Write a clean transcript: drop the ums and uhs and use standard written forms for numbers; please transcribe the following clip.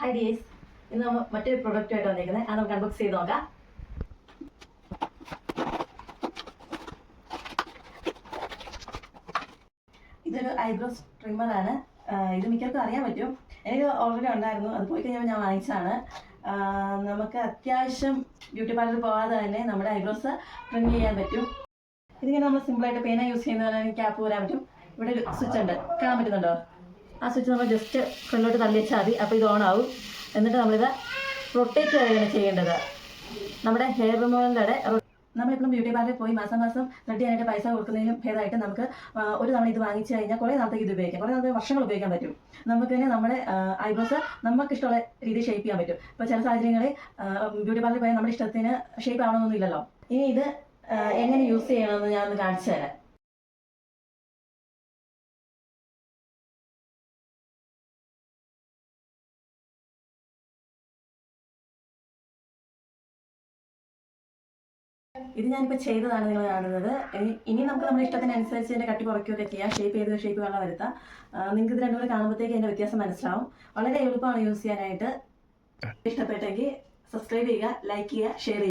Hi dears, ഇന്ന് നമ്മൾ മറ്റൊരു പ്രൊഡക്റ്റായിട്ട് വന്നിരിക്കുന്നത്. അത് നമുക്ക് അൺബോക്സ് ചെയ്ത് നോക്കാം. ഇതൊരു ഐബ്രോസ് ട്രിമ്മറാണ്. ഇത് മിക്കവർക്കും അറിയാൻ പറ്റും. എനിക്ക് ഓൾറെഡി ഉണ്ടായിരുന്നു, അത് പോയി കഴിഞ്ഞപ്പോൾ ഞാൻ വാങ്ങിച്ചതാണ്. നമുക്ക് അത്യാവശ്യം ബ്യൂട്ടി പാർലറിൽ പോകാതെ തന്നെ നമ്മുടെ ഐബ്രോസ് ട്രിം ചെയ്യാൻ പറ്റും. ഇതിങ്ങനെ നമ്മൾ സിമ്പിളായിട്ട് പേന യൂസ് ചെയ്യുന്നതിന് ക്യാപ്പ് വരാൻ പറ്റും. ഇവിടെ ഒരു സ്വിച്ച് ഉണ്ട്, കാണാൻ പറ്റുന്നുണ്ടോ? ആ സ്വിച്ച് നമ്മൾ ജസ്റ്റ് ഫ്രണ്ടിലോട്ട് തള്ളി വെച്ചാൽ മതി. അപ്പോൾ ഇത് ഓൺ ആവും. എന്നിട്ട് നമ്മളിത് റൊട്ടേറ്റ് വരെയാണ് ചെയ്യേണ്ടത്. നമ്മുടെ ഹെയർ റിമൂവറിൻ്റെ നമ്മളിപ്പോഴും ബ്യൂട്ടി പാർലറിൽ പോയി മാസം ത്രെഡ് ചെയ്യാനായിട്ട് പൈസ കൊടുക്കുന്നതിനും ഭേദമായിട്ട് നമുക്ക് ഒരു തവണ ഇത് വാങ്ങിച്ചു കഴിഞ്ഞാൽ കുറേ നാളത്തേക്ക് ഇത് ഉപയോഗിക്കാം. കുറേ നാളത്തെ വർഷങ്ങൾ ഉപയോഗിക്കാൻ പറ്റും. നമുക്ക് തന്നെ നമ്മുടെ ഐബ്രോസ് നമുക്ക് ഇഷ്ടമുള്ള രീതിയിൽ ഷേപ്പ് ചെയ്യാൻ പറ്റും. ഇപ്പോൾ ചില സാഹചര്യങ്ങളിൽ ബ്യൂട്ടി പാർലറിൽ പോയാൽ നമ്മുടെ ഇഷ്ടത്തിന് ഷേപ്പ് ആവണമെന്നൊന്നും ഇല്ലല്ലോ. ഇനി ഇത് എങ്ങനെ യൂസ് ചെയ്യണമെന്ന് ഞാനൊന്ന് കാണിച്ചു തരാം. ഇത് ഞാനിപ്പോൾ ചെയ്തതാണ് നിങ്ങൾ കാണുന്നത്. ഇനി നമുക്ക് നമ്മുടെ ഇഷ്ടത്തിനനുസരിച്ച് ഇതിൻ്റെ കട്ടി കുറയ്ക്കുകയൊക്കെ ചെയ്യാം. ഷേപ്പ് വെള്ളം വരുത്താം. നിങ്ങൾക്ക് ഇത് രണ്ടും കൂടെ കാണുമ്പോഴത്തേക്ക് അതിൻ്റെ വ്യത്യാസം മനസ്സിലാവും. വളരെ എളുപ്പമാണ് യൂസ് ചെയ്യാനായിട്ട്. ഇഷ്ടപ്പെട്ടെങ്കിൽ സബ്സ്ക്രൈബ് ചെയ്യുക, ലൈക്ക് ചെയ്യുക, ഷെയർ ചെയ്യുക.